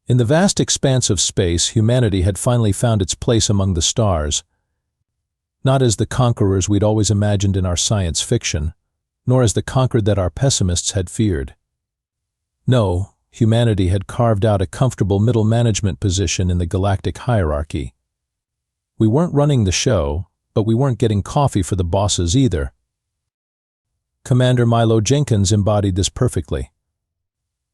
In the vast expanse of space, humanity had finally found its place among the stars, not as the conquerors we'd always imagined in our science fiction, nor as the conquered that our pessimists had feared. No, humanity had carved out a comfortable middle management position in the galactic hierarchy. We weren't running the show, but we weren't getting coffee for the bosses either. Commander Milo Jenkins embodied this perfectly.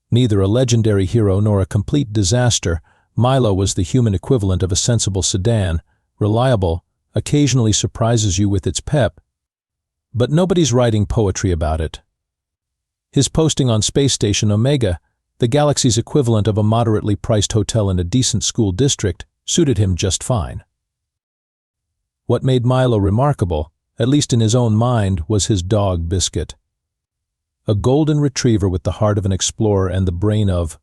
Neither a legendary hero nor a complete disaster, Milo was the human equivalent of a sensible sedan, reliable, occasionally surprises you with its pep, but nobody's writing poetry about it. His posting on Space Station Omega, the galaxy's equivalent of a moderately priced hotel in a decent school district, suited him just fine. What made Milo remarkable, at least in his own mind, was his dog Biscuit. A golden retriever with the heart of an explorer and the brain of,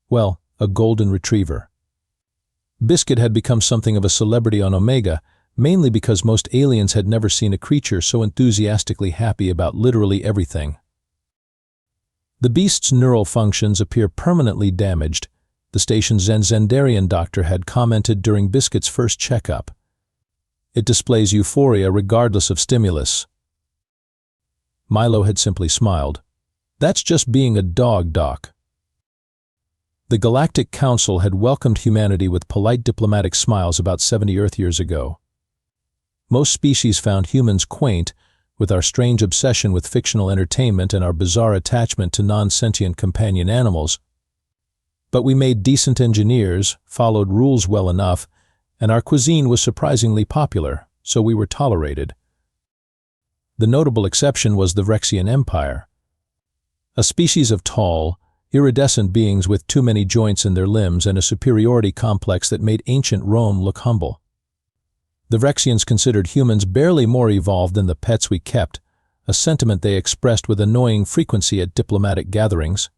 well, a golden retriever. Biscuit had become something of a celebrity on Omega, mainly because most aliens had never seen a creature so enthusiastically happy about literally everything. The beast's neural functions appear permanently damaged, the station's Zendarian doctor had commented during Biscuit's first checkup. It displays euphoria regardless of stimulus. Milo had simply smiled. That's just being a dog, Doc. The Galactic Council had welcomed humanity with polite diplomatic smiles about 70 Earth years ago. Most species found humans quaint, with our strange obsession with fictional entertainment and our bizarre attachment to non-sentient companion animals. But we made decent engineers, followed rules well enough, and our cuisine was surprisingly popular, so we were tolerated. The notable exception was the Vrexian Empire, a species of tall, iridescent beings with too many joints in their limbs and a superiority complex that made ancient Rome look humble. The Vrexians considered humans barely more evolved than the pets we kept, a sentiment they expressed with annoying frequency at diplomatic gatherings.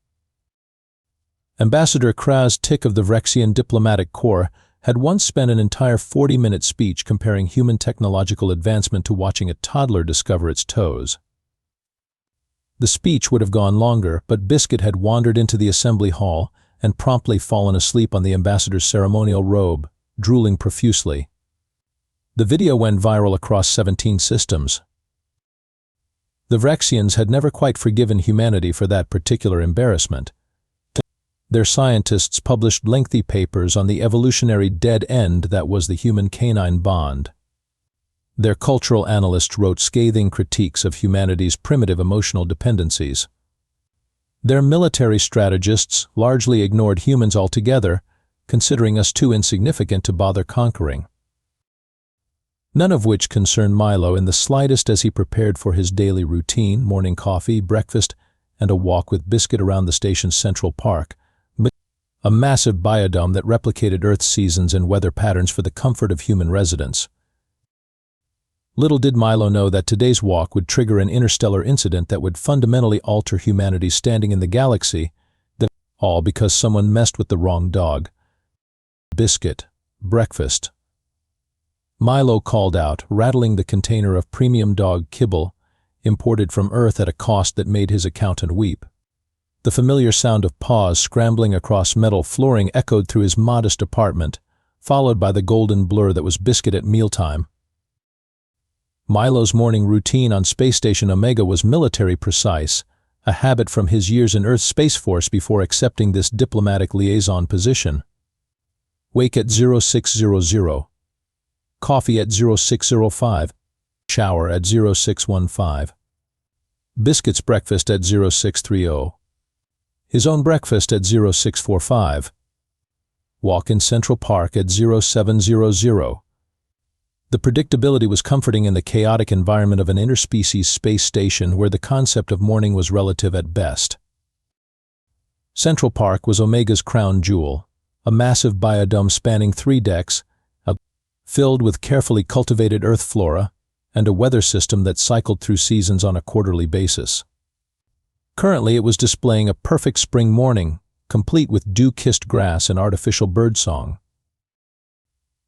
Ambassador Kraz Tick of the Vrexian Diplomatic Corps had once spent an entire 40-minute speech comparing human technological advancement to watching a toddler discover its toes. The speech would have gone longer, but Biscuit had wandered into the assembly hall and promptly fallen asleep on the ambassador's ceremonial robe, drooling profusely. The video went viral across 17 systems. The Vrexians had never quite forgiven humanity for that particular embarrassment. Their scientists published lengthy papers on the evolutionary dead end that was the human-canine bond. Their cultural analysts wrote scathing critiques of humanity's primitive emotional dependencies. Their military strategists largely ignored humans altogether, considering us too insignificant to bother conquering. None of which concerned Milo in the slightest as he prepared for his daily routine, morning coffee, breakfast, and a walk with Biscuit around the station's Central Park, a massive biodome that replicated Earth's seasons and weather patterns for the comfort of human residents. Little did Milo know that today's walk would trigger an interstellar incident that would fundamentally alter humanity's standing in the galaxy, all because someone messed with the wrong dog. Biscuit. Breakfast. Milo called out, rattling the container of premium dog kibble, imported from Earth at a cost that made his accountant weep. The familiar sound of paws scrambling across metal flooring echoed through his modest apartment, followed by the golden blur that was Biscuit at mealtime. Milo's morning routine on Space Station Omega was military precise, a habit from his years in Earth's Space Force before accepting this diplomatic liaison position. Wake at 0600. Coffee at 0605. Shower at 0615. Biscuit's breakfast at 0630. His own breakfast at 0645. Walk in Central Park at 0700. The predictability was comforting in the chaotic environment of an interspecies space station where the concept of morning was relative at best. Central Park was Omega's crown jewel, a massive biodome spanning 3 decks, filled with carefully cultivated Earth flora, and a weather system that cycled through seasons on a quarterly basis. Currently, it was displaying a perfect spring morning, complete with dew-kissed grass and artificial birdsong.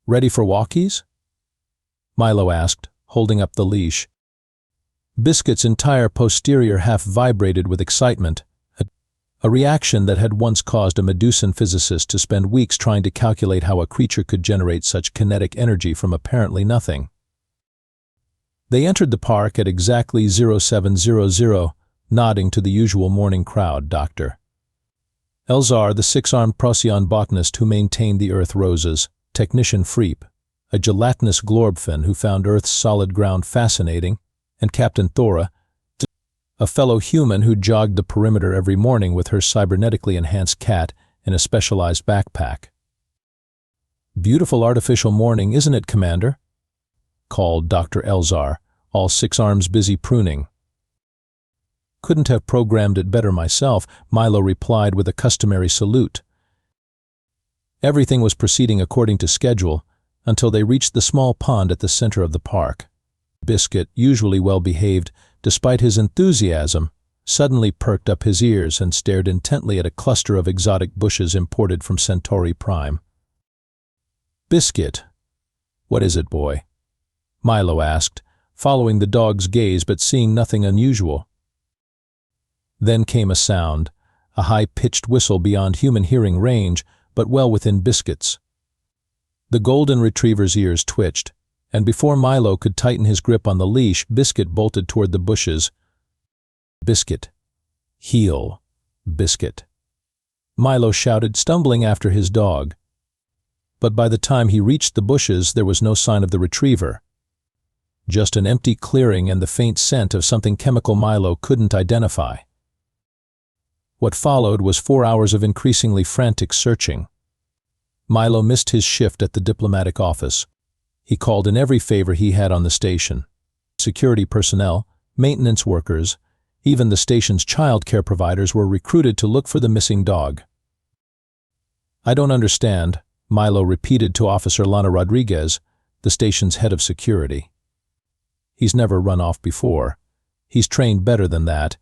Ready for walkies? Milo asked, holding up the leash. Biscuit's entire posterior half vibrated with excitement. a reaction that had once caused a Medusan physicist to spend weeks trying to calculate how a creature could generate such kinetic energy from apparently nothing. They entered the park at exactly 0700, nodding to the usual morning crowd. Dr. Elzar, the six-armed Procyon botanist who maintained the Earth roses, technician Freep, a gelatinous glorbfin who found Earth's solid ground fascinating, and Captain Thora, a fellow human who jogged the perimeter every morning with her cybernetically enhanced cat in a specialized backpack. "Beautiful artificial morning, isn't it, Commander?" called Dr. Elzar, all six arms busy pruning. "Couldn't have programmed it better myself," Milo replied with a customary salute. Everything was proceeding according to schedule until they reached the small pond at the center of the park. Biscuit, usually well-behaved despite his enthusiasm, suddenly perked up his ears and stared intently at a cluster of exotic bushes imported from Centauri Prime. "Biscuit, what is it, boy?" Milo asked, following the dog's gaze but seeing nothing unusual. Then came a sound, a high-pitched whistle beyond human hearing range, but well within Biscuit's. The golden retriever's ears twitched, and before Milo could tighten his grip on the leash, Biscuit bolted toward the bushes. "Biscuit, heel, Biscuit," Milo shouted, stumbling after his dog. But by the time he reached the bushes, there was no sign of the retriever. Just an empty clearing and the faint scent of something chemical Milo couldn't identify. What followed was 4 hours of increasingly frantic searching. Milo missed his shift at the diplomatic office. He called in every favor he had on the station. Security personnel, maintenance workers, even the station's child care providers were recruited to look for the missing dog. "I don't understand," Milo repeated to Officer Lana Rodriguez, the station's head of security. "He's never run off before. He's trained better than that."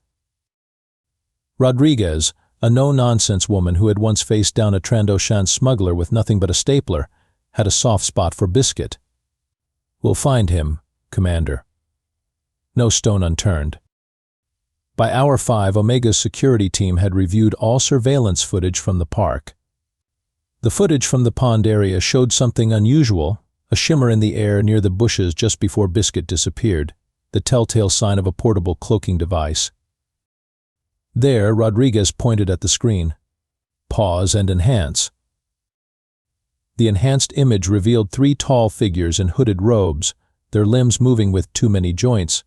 Rodriguez, a no-nonsense woman who had once faced down a Trandoshan smuggler with nothing but a stapler, had a soft spot for Biscuit. "We'll find him, Commander." No stone unturned. By hour 5, Omega's security team had reviewed all surveillance footage from the park. The footage from the pond area showed something unusual, a shimmer in the air near the bushes just before Biscuit disappeared, the telltale sign of a portable cloaking device. There, Rodriguez pointed at the screen. "Pause and enhance." The enhanced image revealed 3 tall figures in hooded robes, their limbs moving with too many joints.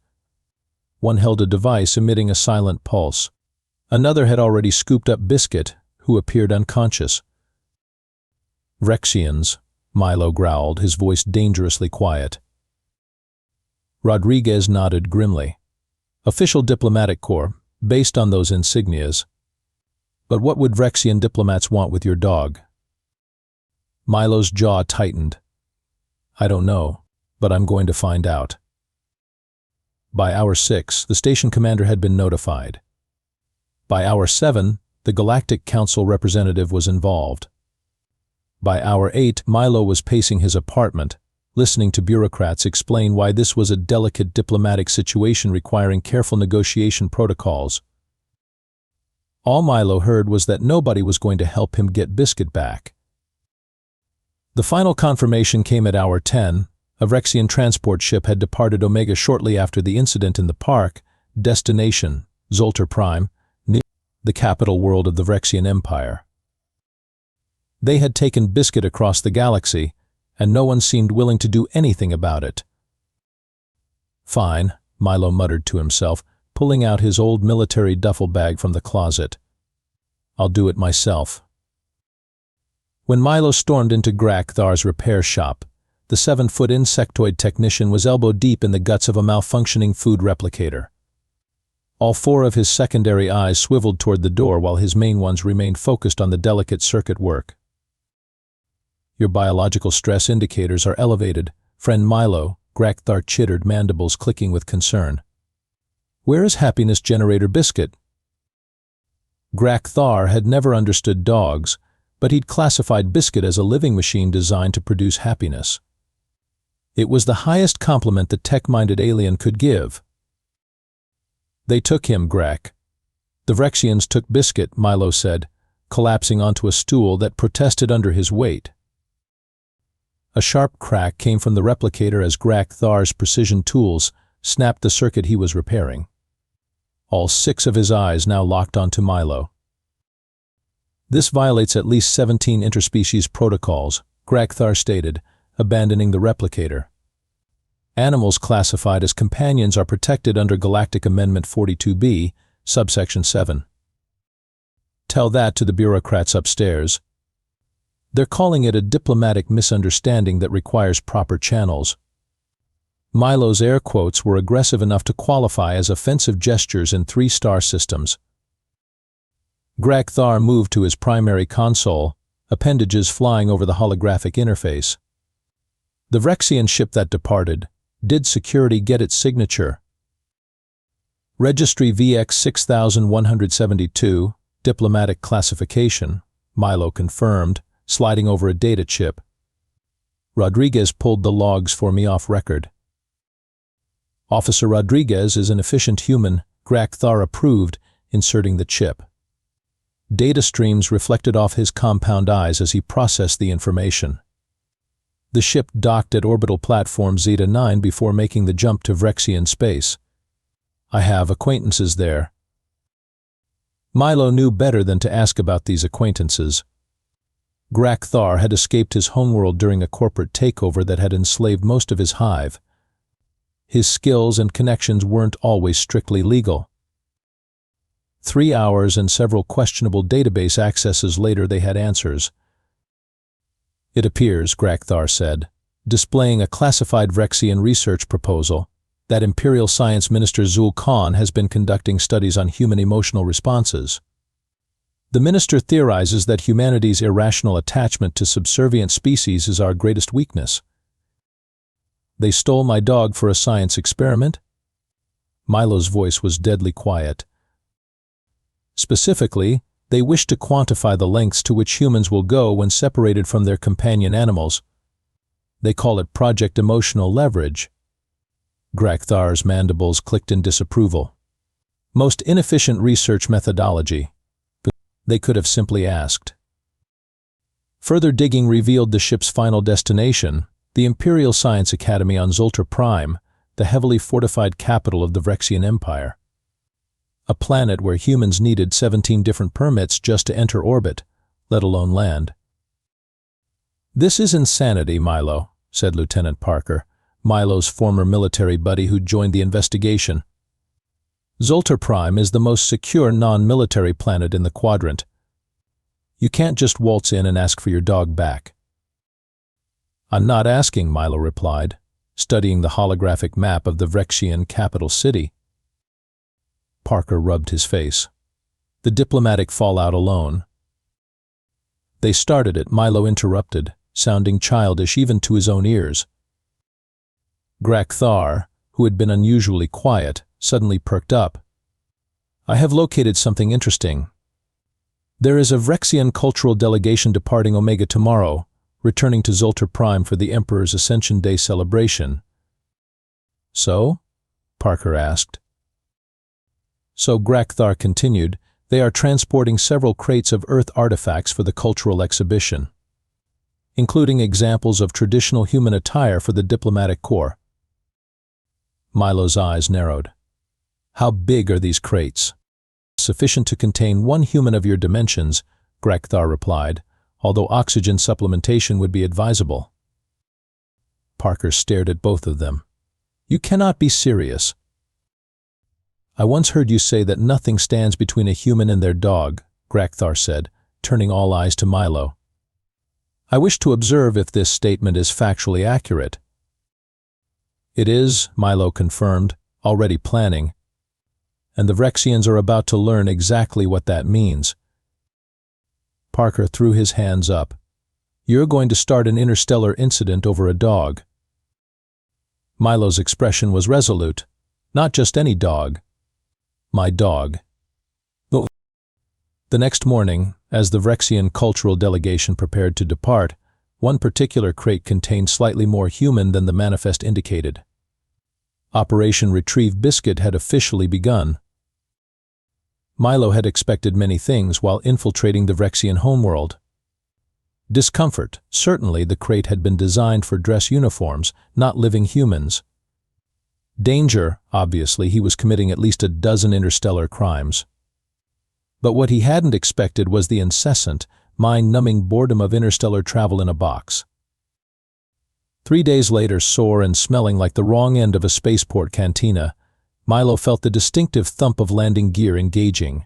One held a device emitting a silent pulse. Another had already scooped up Biscuit, who appeared unconscious. "Vrexians," Milo growled, his voice dangerously quiet. Rodriguez nodded grimly. "Official diplomatic corps, based on those insignias. But what would Vrexian diplomats want with your dog?" Milo's jaw tightened. "I don't know, but I'm going to find out." By hour 6, the station commander had been notified. By hour 7, the Galactic Council representative was involved. By hour 8, Milo was pacing his apartment, listening to bureaucrats explain why this was a delicate diplomatic situation requiring careful negotiation protocols. All Milo heard was that nobody was going to help him get Biscuit back. The final confirmation came at hour 10. A Vrexian transport ship had departed Omega shortly after the incident in the park, destination, Zoltar Prime, the capital world of the Vrexian Empire. They had taken Biscuit across the galaxy, and no one seemed willing to do anything about it. "Fine," Milo muttered to himself, pulling out his old military duffel bag from the closet. "I'll do it myself." When Milo stormed into Grak'Thar's repair shop, the 7-foot insectoid technician was elbow-deep in the guts of a malfunctioning food replicator. All 4 of his secondary eyes swiveled toward the door while his main ones remained focused on the delicate circuit work. "Your biological stress indicators are elevated, friend Milo," Grak'Thar chittered, mandibles clicking with concern. "Where is happiness generator Biscuit?" Grak'Thar had never understood dogs, but he'd classified Biscuit as a living machine designed to produce happiness. It was the highest compliment the tech-minded alien could give. "They took him, Grak." The Vrexians took Biscuit, Milo said, collapsing onto a stool that protested under his weight. A sharp crack came from the replicator as Thar's precision tools snapped the circuit he was repairing. All 6 of his eyes now locked onto Milo. This violates at least 17 interspecies protocols, Thar stated, abandoning the replicator. Animals classified as companions are protected under Galactic Amendment 42B, subsection 7. Tell that to the bureaucrats upstairs. They're calling it a diplomatic misunderstanding that requires proper channels. Milo's air quotes were aggressive enough to qualify as offensive gestures in 3-star systems. Thar moved to his primary console, appendages flying over the holographic interface. The Vrexian ship that departed, did security get its signature? Registry VX 6172, diplomatic classification, Milo confirmed, sliding over a data chip. Rodriguez pulled the logs for me off record. Officer Rodriguez is an efficient human, Thar approved, inserting the chip. Data streams reflected off his compound eyes as he processed the information. The ship docked at orbital platform Zeta 9 before making the jump to Vrexian space. I have acquaintances there. Milo knew better than to ask about these acquaintances. Thar had escaped his homeworld during a corporate takeover that had enslaved most of his hive. His skills and connections weren't always strictly legal. 3 hours and several questionable database accesses later they had answers. It appears, Thar said, displaying a classified Vrexian research proposal, that Imperial Science Minister Zul Khan has been conducting studies on human emotional responses. The minister theorizes that humanity's irrational attachment to subservient species is our greatest weakness. They stole my dog for a science experiment? Milo's voice was deadly quiet. Specifically, they wish to quantify the lengths to which humans will go when separated from their companion animals. They call it Project Emotional Leverage. Thar's mandibles clicked in disapproval. Most inefficient research methodology. But they could have simply asked. Further digging revealed the ship's final destination, the Imperial Science Academy on Zoltar Prime, the heavily fortified capital of the Vrexian Empire. A planet where humans needed 17 different permits just to enter orbit, let alone land. This is insanity, Milo, said Lieutenant Parker, Milo's former military buddy who joined the investigation. Zoltar Prime is the most secure non-military planet in the quadrant. You can't just waltz in and ask for your dog back. I'm not asking, Milo replied, studying the holographic map of the Vrexian capital city. Parker rubbed his face. The diplomatic fallout alone. They started it, Milo interrupted, sounding childish even to his own ears. Thar, who had been unusually quiet, suddenly perked up. I have located something interesting. There is a Vrexian cultural delegation departing Omega tomorrow, returning to Zoltar Prime for the Emperor's Ascension Day celebration. So? Parker asked. So Thar continued, they are transporting several crates of Earth artifacts for the cultural exhibition, including examples of traditional human attire for the diplomatic corps. Milo's eyes narrowed. How big are these crates? Sufficient to contain 1 human of your dimensions, Thar replied, although oxygen supplementation would be advisable. Parker stared at both of them. You cannot be serious. I once heard you say that nothing stands between a human and their dog, Thar said, turning all eyes to Milo. I wish to observe if this statement is factually accurate. It is, Milo confirmed, already planning. And the Vrexians are about to learn exactly what that means. Parker threw his hands up. You're going to start an interstellar incident over a dog. Milo's expression was resolute. Not just any dog. My dog. The next morning, as the Vrexian cultural delegation prepared to depart, one particular crate contained slightly more human than the manifest indicated. Operation Retrieve Biscuit had officially begun. Milo had expected many things while infiltrating the Vrexian homeworld. Discomfort. Certainly the crate had been designed for dress uniforms, not living humans. Danger. Obviously he was committing at least a dozen interstellar crimes. But what he hadn't expected was the incessant, mind-numbing boredom of interstellar travel in a box. 3 days later, sore and smelling like the wrong end of a spaceport cantina, Milo felt the distinctive thump of landing gear engaging.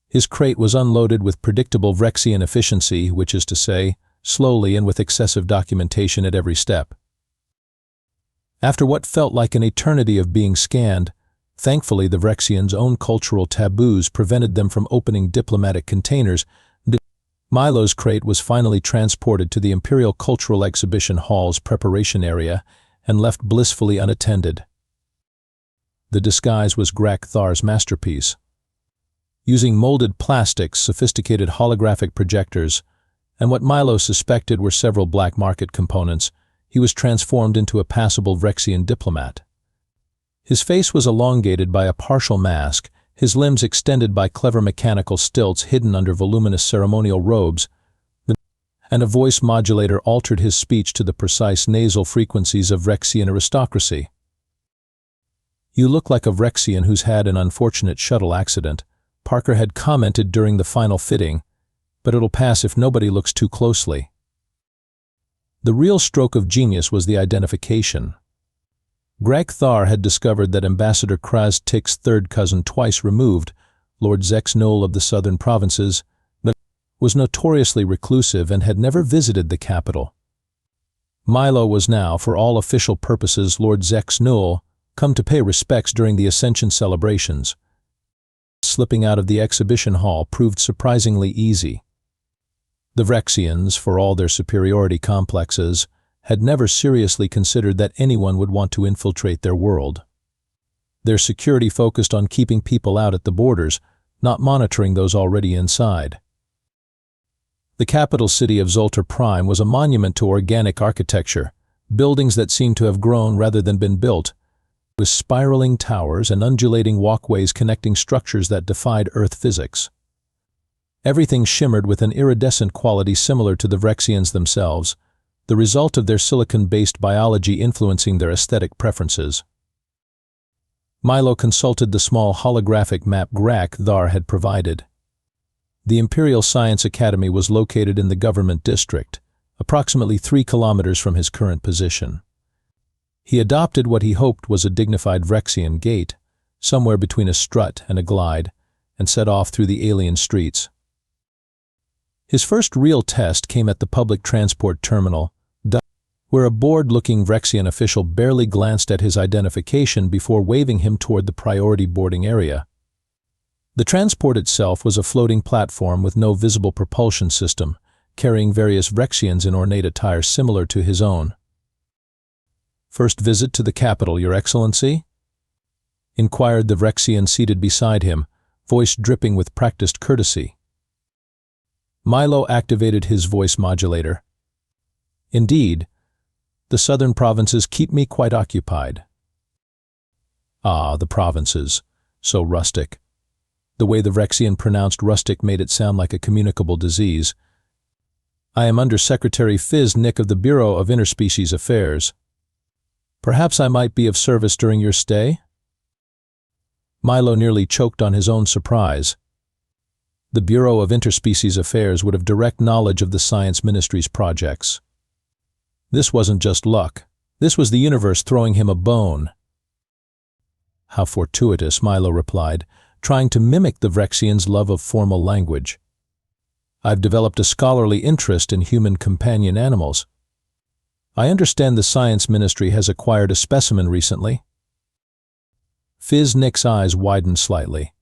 His crate was unloaded with predictable Vrexian efficiency, which is to say, slowly and with excessive documentation at every step. After what felt like an eternity of being scanned, thankfully the Vrexians' own cultural taboos prevented them from opening diplomatic containers. Milo's crate was finally transported to the Imperial Cultural Exhibition Hall's preparation area and left blissfully unattended. The disguise was Grak Thar's masterpiece. Using molded plastics, sophisticated holographic projectors, and what Milo suspected were several black market components, he was transformed into a passable Vrexian diplomat. His face was elongated by a partial mask, his limbs extended by clever mechanical stilts hidden under voluminous ceremonial robes, and a voice modulator altered his speech to the precise nasal frequencies of Vrexian aristocracy. "You look like a Vrexian who's had an unfortunate shuttle accident," Parker had commented during the final fitting, "but it'll pass if nobody looks too closely." The real stroke of genius was the identification. Grak Thar had discovered that Ambassador Kraz Tik's third cousin twice removed, Lord Zex Noel of the southern provinces, was notoriously reclusive and had never visited the capital. Milo was now, for all official purposes, Lord Zex Noel, come to pay respects during the Ascension celebrations. Slipping out of the exhibition hall proved surprisingly easy. The Vrexians, for all their superiority complexes, had never seriously considered that anyone would want to infiltrate their world. Their security focused on keeping people out at the borders, not monitoring those already inside. The capital city of Zoltar Prime was a monument to organic architecture, buildings that seemed to have grown rather than been built, with spiraling towers and undulating walkways connecting structures that defied Earth physics. Everything shimmered with an iridescent quality similar to the Vrexians themselves, the result of their silicon-based biology influencing their aesthetic preferences. Milo consulted the small holographic map Grak Thar had provided. The Imperial Science Academy was located in the government district, approximately 3 kilometers from his current position. He adopted what he hoped was a dignified Vrexian gait, somewhere between a strut and a glide, and set off through the alien streets. His first real test came at the public transport terminal, where a bored-looking Vrexian official barely glanced at his identification before waving him toward the priority boarding area. The transport itself was a floating platform with no visible propulsion system, carrying various Vrexians in ornate attire similar to his own. "First visit to the capital, Your Excellency?" inquired the Vrexian seated beside him, voice dripping with practiced courtesy. Milo activated his voice modulator. "Indeed, the southern provinces keep me quite occupied." Ah, the provinces. So rustic. The way the Vrexian pronounced rustic made it sound like a communicable disease. "I am Under Secretary Phys Nick of the Bureau of Interspecies Affairs. Perhaps I might be of service during your stay?" Milo nearly choked on his own surprise. The Bureau of Interspecies Affairs would have direct knowledge of the Science Ministry's projects. This wasn't just luck. This was the universe throwing him a bone. "How fortuitous," Milo replied, trying to mimic the Vrexian's love of formal language. "I've developed a scholarly interest in human companion animals. I understand the Science Ministry has acquired a specimen recently." Phys Nick's eyes widened slightly.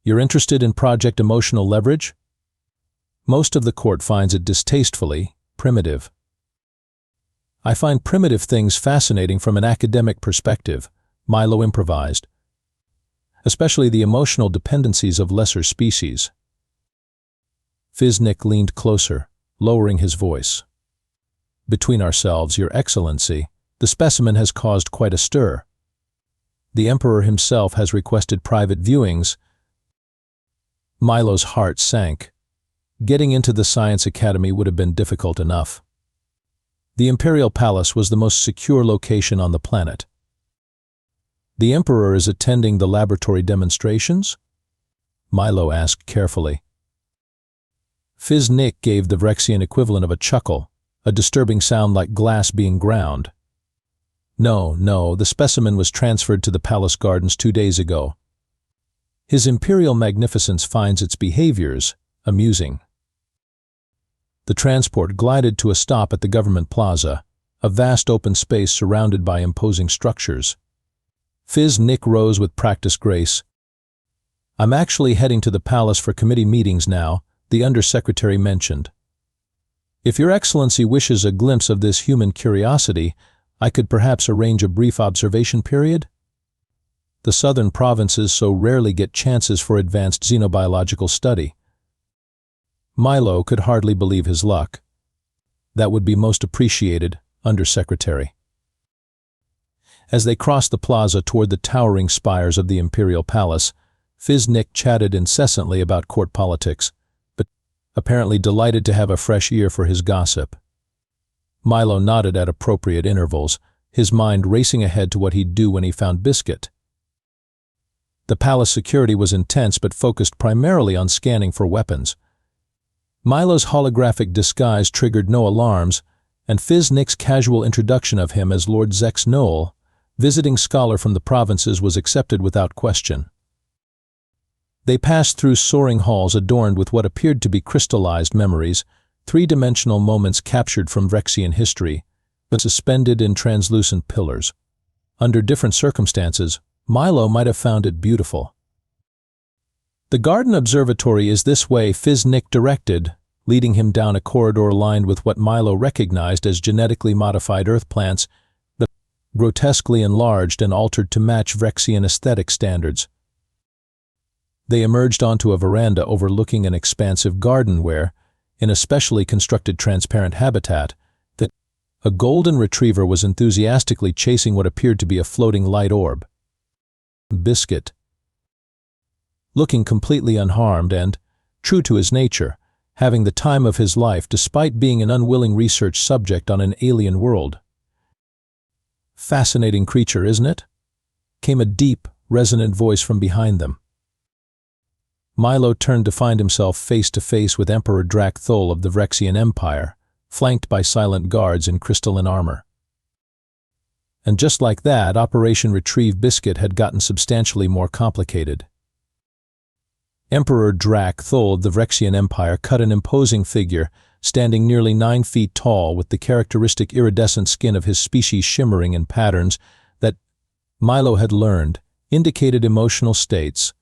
"You're interested in Project Emotional Leverage?" Most of the court finds it distastefully primitive. "I find primitive things fascinating from an academic perspective," Milo improvised, "especially the emotional dependencies of lesser species." Phys Nick leaned closer, lowering his voice. "Between ourselves, Your Excellency, the specimen has caused quite a stir. The Emperor himself has requested private viewings, Milo's heart sank. Getting into the Science Academy would have been difficult enough. The Imperial Palace was the most secure location on the planet. The Emperor is attending the laboratory demonstrations? Milo asked carefully. Nick gave the Vrexian equivalent of a chuckle, a disturbing sound like glass being ground. No, the specimen was transferred to the palace gardens 2 days ago. His Imperial Magnificence finds its behaviors amusing. The transport glided to a stop at the government plaza, a vast open space surrounded by imposing structures. Nick rose with practiced grace. "I'm actually heading to the palace for committee meetings now," the Undersecretary mentioned. "If Your Excellency wishes a glimpse of this human curiosity, I could perhaps arrange a brief observation period? The southern provinces so rarely get chances for advanced xenobiological study." Milo could hardly believe his luck. "That would be most appreciated, Undersecretary." As they crossed the plaza toward the towering spires of the Imperial Palace, Nick chatted incessantly about court politics, but apparently delighted to have a fresh ear for his gossip. Milo nodded at appropriate intervals, his mind racing ahead to what he'd do when he found Biscuit. The palace security was intense but focused primarily on scanning for weapons. Milo's holographic disguise triggered no alarms, and Nick's casual introduction of him as Lord Zex Noel, visiting scholar from the provinces, was accepted without question. They passed through soaring halls adorned with what appeared to be crystallized memories, three-dimensional moments captured from Vrexian history, but suspended in translucent pillars. Under different circumstances, Milo might have found it beautiful. "The garden observatory is this way," Nick directed, leading him down a corridor lined with what Milo recognized as genetically modified earth plants, but grotesquely enlarged and altered to match Vrexian aesthetic standards. They emerged onto a veranda overlooking an expansive garden where, in a specially constructed transparent habitat, a golden retriever was enthusiastically chasing what appeared to be a floating light orb. Biscuit. Looking completely unharmed and, true to his nature, having the time of his life despite being an unwilling research subject on an alien world. "Fascinating creature, isn't it?" came a deep, resonant voice from behind them. Milo turned to find himself face to face with Emperor Thol of the Vrexian Empire, flanked by silent guards in crystalline armor. And just like that, Operation Retrieve Biscuit had gotten substantially more complicated. Emperor Thol of the Vrexian Empire cut an imposing figure, standing nearly 9 feet tall with the characteristic iridescent skin of his species shimmering in patterns that, Milo had learned, indicated emotional states.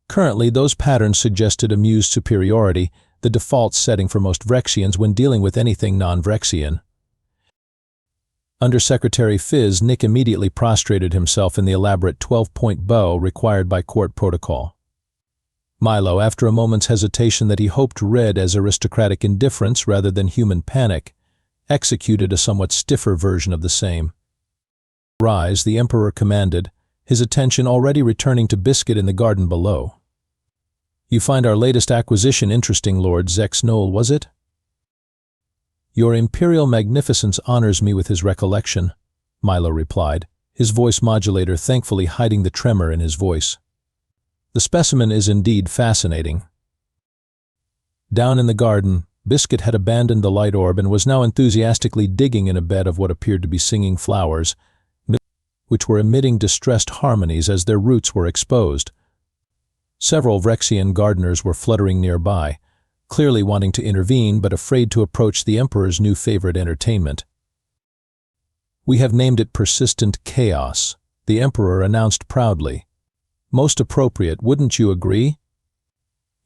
Currently, those patterns suggested amused superiority, the default setting for most Vrexians when dealing with anything non-Vrexian. Undersecretary Nick immediately prostrated himself in the elaborate 12-point bow required by court protocol. Milo, after a moment's hesitation that he hoped read as aristocratic indifference rather than human panic, executed a somewhat stiffer version of the same. "Rise," the Emperor commanded, his attention already returning to Biscuit in the garden below. "You find our latest acquisition interesting, Lord Zex Noel, was it?" "Your Imperial Magnificence honors me with his recollection," Milo replied, his voice modulator thankfully hiding the tremor in his voice. "The specimen is indeed fascinating." Down in the garden, Biscuit had abandoned the light orb and was now enthusiastically digging in a bed of what appeared to be singing flowers, which were emitting distressed harmonies as their roots were exposed. Several Vrexian gardeners were fluttering nearby, clearly wanting to intervene but afraid to approach the Emperor's new favorite entertainment. "We have named it Persistent Chaos," the Emperor announced proudly. "Most appropriate, wouldn't you agree?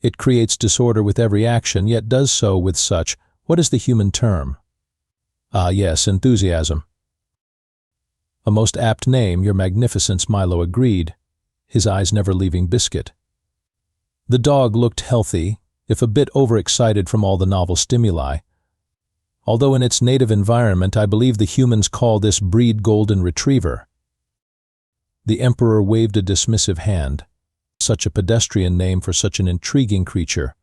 It creates disorder with every action, yet does so with such, what is the human term? Ah yes, enthusiasm." "A most apt name, Your Magnificence," Milo agreed, his eyes never leaving Biscuit. The dog looked healthy, if a bit overexcited from all the novel stimuli. Although in its native environment, I believe the humans call this breed golden retriever. The Emperor waved a dismissive hand. Such a pedestrian name for such an intriguing creature.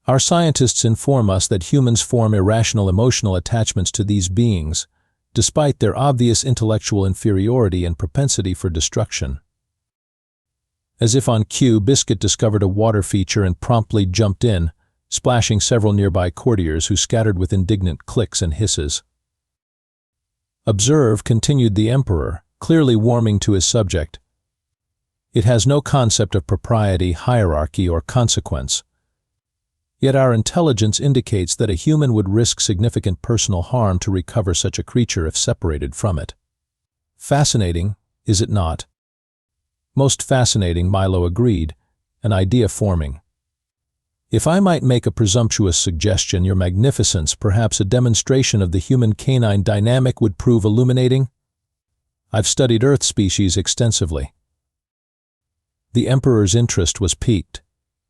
Our scientists inform us that humans form irrational emotional attachments to these beings, despite their obvious intellectual inferiority and propensity for destruction. As if on cue, Biscuit discovered a water feature and promptly jumped in, splashing several nearby courtiers who scattered with indignant clicks and hisses. "Observe," continued the Emperor, clearly warming to his subject. "It has no concept of propriety, hierarchy, or consequence. Yet our intelligence indicates that a human would risk significant personal harm to recover such a creature if separated from it. Fascinating, is it not?" "Most fascinating," Milo agreed, an idea forming. "If I might make a presumptuous suggestion, Your Magnificence, perhaps a demonstration of the human-canine dynamic would prove illuminating? I've studied Earth species extensively." The Emperor's interest was piqued.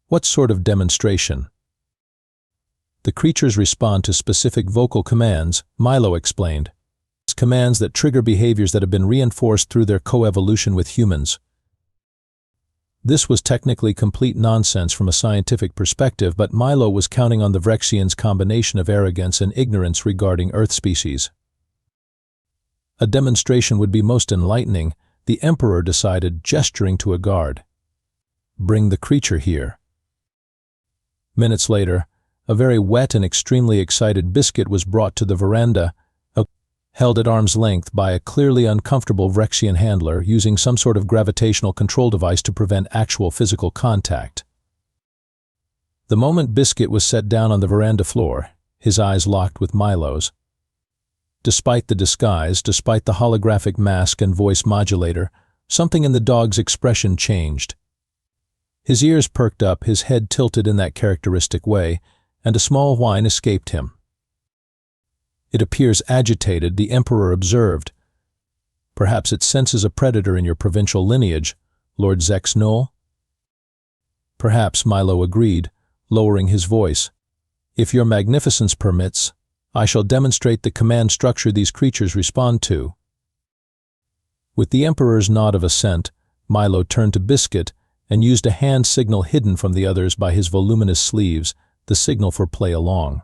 "What sort of demonstration?" "The creatures respond to specific vocal commands," Milo explained. "It's commands that trigger behaviors that have been reinforced through their coevolution with humans." This was technically complete nonsense from a scientific perspective, but Milo was counting on the Vrexians' combination of arrogance and ignorance regarding Earth species. A demonstration would be most enlightening, the Emperor decided, gesturing to a guard. "Bring the creature here." Minutes later, a very wet and extremely excited Biscuit was brought to the veranda, held at arm's length by a clearly uncomfortable Vrexian handler using some sort of gravitational control device to prevent actual physical contact. The moment Biscuit was set down on the veranda floor, his eyes locked with Milo's. Despite the disguise, despite the holographic mask and voice modulator, something in the dog's expression changed. His ears perked up, his head tilted in that characteristic way, and a small whine escaped him. "It appears agitated," the Emperor observed. "Perhaps it senses a predator in your provincial lineage, Lord Zexnol?" "Perhaps," Milo agreed, lowering his voice. "If Your Magnificence permits, I shall demonstrate the command structure these creatures respond to." With the Emperor's nod of assent, Milo turned to Biscuit and used a hand signal hidden from the others by his voluminous sleeves, the signal for play along.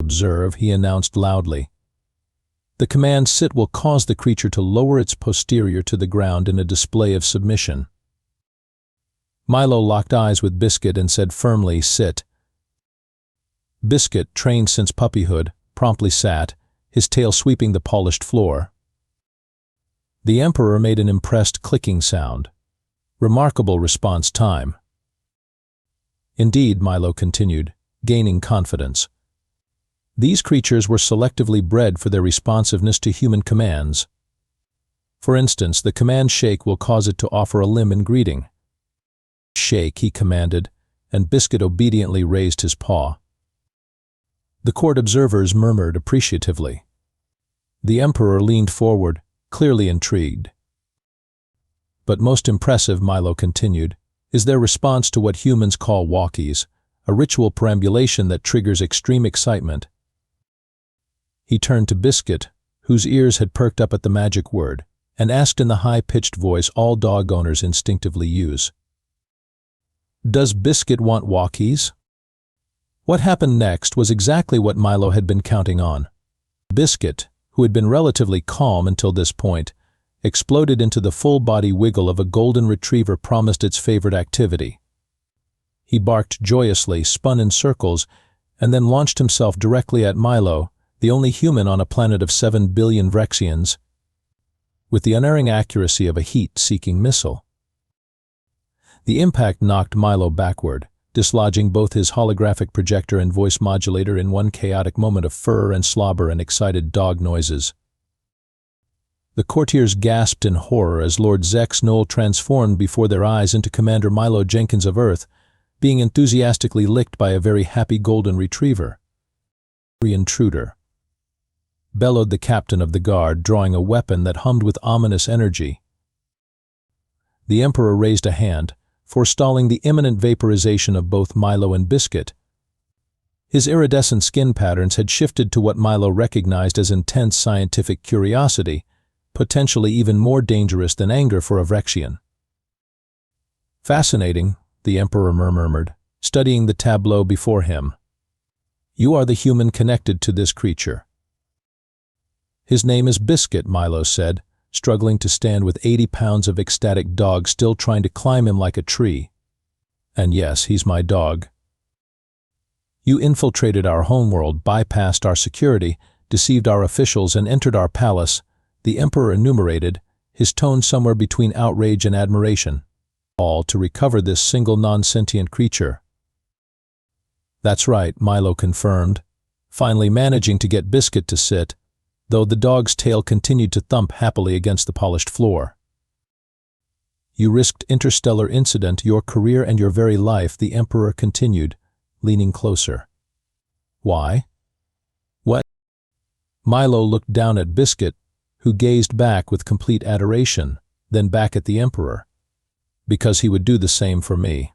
"Observe," he announced loudly. "The command sit will cause the creature to lower its posterior to the ground in a display of submission." Milo locked eyes with Biscuit and said firmly, "Sit." Biscuit, trained since puppyhood, promptly sat, his tail sweeping the polished floor. The Emperor made an impressed clicking sound. Remarkable response time. "Indeed," Milo continued, gaining confidence. "These creatures were selectively bred for their responsiveness to human commands. For instance, the command shake will cause it to offer a limb in greeting." "Shake," he commanded, and Biscuit obediently raised his paw. The court observers murmured appreciatively. The Emperor leaned forward, clearly intrigued. "But most impressive," Milo continued, "is their response to what humans call walkies, a ritual perambulation that triggers extreme excitement." He turned to Biscuit, whose ears had perked up at the magic word, and asked in the high-pitched voice all dog owners instinctively use. "Does Biscuit want walkies?" What happened next was exactly what Milo had been counting on. Biscuit, who had been relatively calm until this point, exploded into the full-body wiggle of a golden retriever promised its favorite activity. He barked joyously, spun in circles, and then launched himself directly at Milo, the only human on a planet of 7 billion Vrexians, with the unerring accuracy of a heat-seeking missile. The impact knocked Milo backward, dislodging both his holographic projector and voice modulator in one chaotic moment of fur and slobber and excited dog noises. The courtiers gasped in horror as Lord Zexnol transformed before their eyes into Commander Milo Jenkins of Earth, being enthusiastically licked by a very happy golden retriever. "The intruder," bellowed the captain of the guard, drawing a weapon that hummed with ominous energy. The Emperor raised a hand, forestalling the imminent vaporization of both Milo and Biscuit. His iridescent skin patterns had shifted to what Milo recognized as intense scientific curiosity, potentially even more dangerous than anger for a Vrexian. Fascinating, the Emperor murmured, studying the tableau before him. You are the human connected to this creature. His name is Biscuit, Milo said, struggling to stand with 80 pounds of ecstatic dog still trying to climb him like a tree. And yes, he's my dog. You infiltrated our homeworld, bypassed our security, deceived our officials, and entered our palace, the Emperor enumerated, his tone somewhere between outrage and admiration, all to recover this single non-sentient creature. That's right, Milo confirmed, finally managing to get Biscuit to sit, though the dog's tail continued to thump happily against the polished floor. You risked interstellar incident, your career and your very life, the Emperor continued, leaning closer. Why? What? Milo looked down at Biscuit, who gazed back with complete adoration, then back at the Emperor. Because he would do the same for me.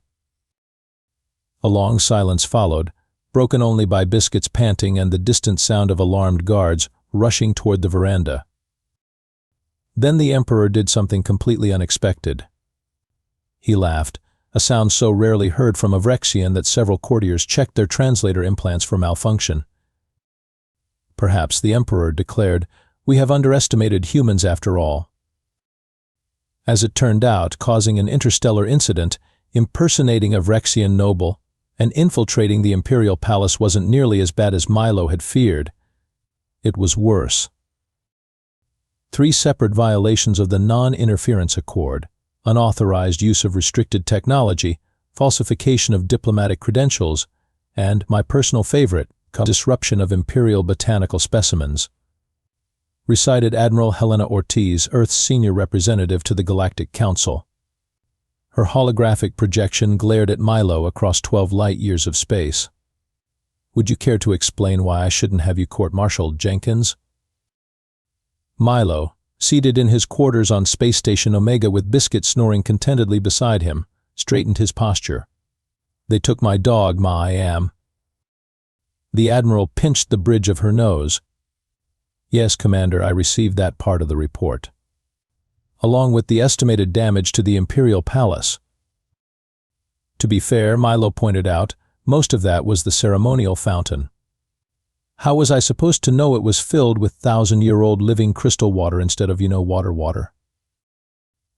A long silence followed, broken only by Biscuit's panting and the distant sound of alarmed guards rushing toward the veranda. Then the Emperor did something completely unexpected. He laughed, a sound so rarely heard from a Vrexian that several courtiers checked their translator implants for malfunction. Perhaps, the Emperor declared, we have underestimated humans after all. As it turned out, causing an interstellar incident, impersonating a Vrexian noble, and infiltrating the imperial palace wasn't nearly as bad as Milo had feared. It was worse. 3 separate violations of the Non-Interference Accord, unauthorized use of restricted technology, falsification of diplomatic credentials, and, my personal favorite, disruption of imperial botanical specimens. Recited Admiral Helena Ortiz, Earth's senior representative to the Galactic Council. Her holographic projection glared at Milo across 12 light-years of space. Would you care to explain why I shouldn't have you court-martialed, Jenkins? Milo, seated in his quarters on Space Station Omega with Biscuit snoring contentedly beside him, straightened his posture. They took my dog, Ma I am. The Admiral pinched the bridge of her nose. Yes, Commander, I received that part of the report. Along with the estimated damage to the Imperial Palace. To be fair, Milo pointed out, most of that was the ceremonial fountain. How was I supposed to know it was filled with 1,000-year-old living crystal water instead of, water?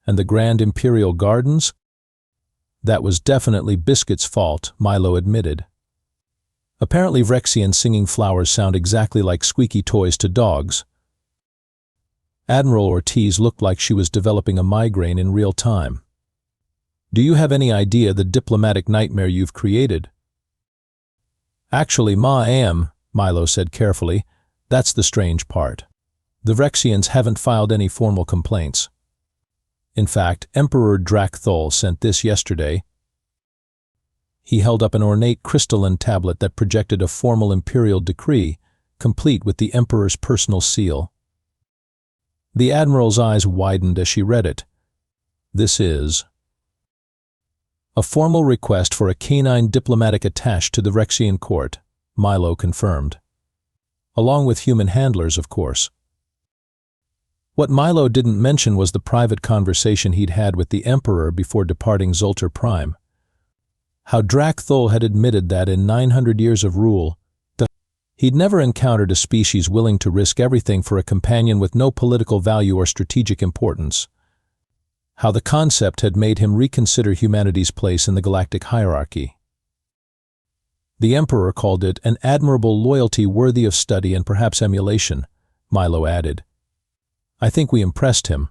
And the Grand Imperial Gardens? That was definitely Biscuit's fault, Milo admitted. Apparently Vrexian singing flowers sound exactly like squeaky toys to dogs. Admiral Ortiz looked like she was developing a migraine in real time. Do you have any idea the diplomatic nightmare you've created? Actually, Ma am, Milo said carefully. That's the strange part. The Vrexians haven't filed any formal complaints. In fact, Emperor Drakthol sent this yesterday. He held up an ornate crystalline tablet that projected a formal imperial decree, complete with the Emperor's personal seal. The Admiral's eyes widened as she read it. This is a formal request for a canine diplomatic attaché to the Vrexian court, Milo confirmed. Along with human handlers, of course. What Milo didn't mention was the private conversation he'd had with the Emperor before departing Zoltar Prime. How Drakthol had admitted that in 900 years of rule, he'd never encountered a species willing to risk everything for a companion with no political value or strategic importance. How the concept had made him reconsider humanity's place in the galactic hierarchy. The Emperor called it an admirable loyalty worthy of study and perhaps emulation, Milo added. I think we impressed him.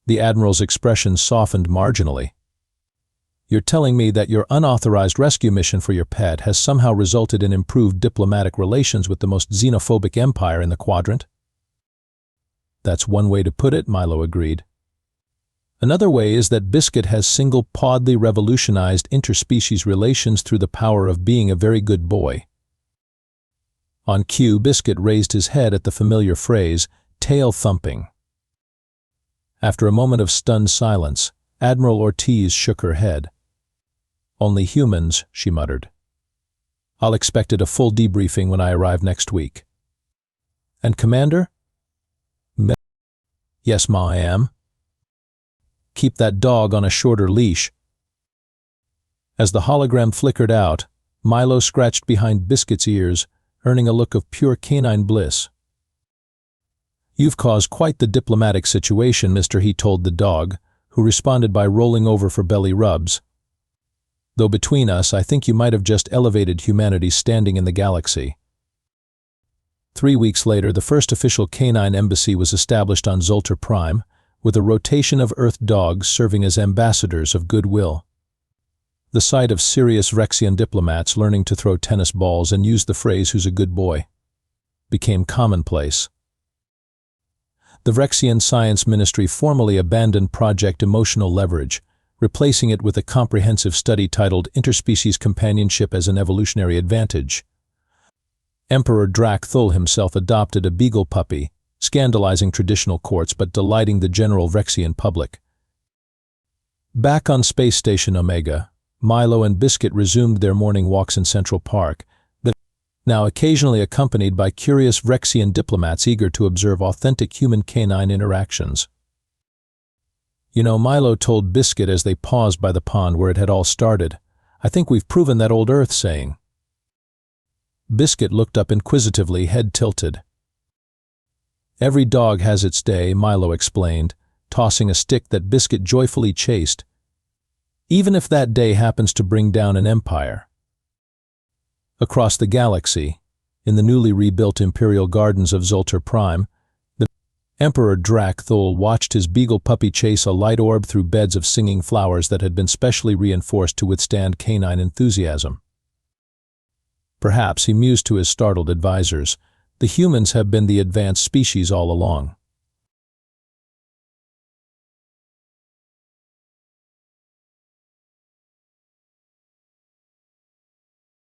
The Admiral's expression softened marginally. You're telling me that your unauthorized rescue mission for your pet has somehow resulted in improved diplomatic relations with the most xenophobic empire in the quadrant? That's one way to put it, Milo agreed. Another way is that Biscuit has single-podedly revolutionized interspecies relations through the power of being a very good boy. On cue, Biscuit raised his head at the familiar phrase, tail thumping. After a moment of stunned silence, Admiral Ortiz shook her head. Only humans, she muttered. I'll expect a full debriefing when I arrive next week. And Commander? Yes, Ma, I am. Keep that dog on a shorter leash." As the hologram flickered out, Milo scratched behind Biscuit's ears, earning a look of pure canine bliss. "You've caused quite the diplomatic situation, mister," he told the dog, who responded by rolling over for belly rubs. "Though between us, I think you might have just elevated humanity's standing in the galaxy." 3 weeks later, the first official canine embassy was established on Zoltar Prime, with a rotation of Earth dogs serving as ambassadors of goodwill. The sight of serious Vrexian diplomats learning to throw tennis balls and use the phrase "who's a good boy" became commonplace. The Vrexian Science Ministry formally abandoned Project Emotional Leverage, replacing it with a comprehensive study titled Interspecies Companionship as an Evolutionary Advantage. Emperor Thul himself adopted a beagle puppy, scandalizing traditional courts but delighting the general Vrexian public. Back on Space Station Omega, Milo and Biscuit resumed their morning walks in Central Park, now occasionally accompanied by curious Vrexian diplomats eager to observe authentic human-canine interactions. "You know," Milo told Biscuit as they paused by the pond where it had all started, "I think we've proven that old Earth saying." Biscuit looked up inquisitively, head tilted. "Every dog has its day," Milo explained, tossing a stick that Biscuit joyfully chased, "even if that day happens to bring down an empire." Across the galaxy, in the newly rebuilt Imperial Gardens of Zoltar Prime, the Emperor Thul watched his beagle puppy chase a light orb through beds of singing flowers that had been specially reinforced to withstand canine enthusiasm. Perhaps, he mused to his startled advisors, the humans have been the advanced species all along.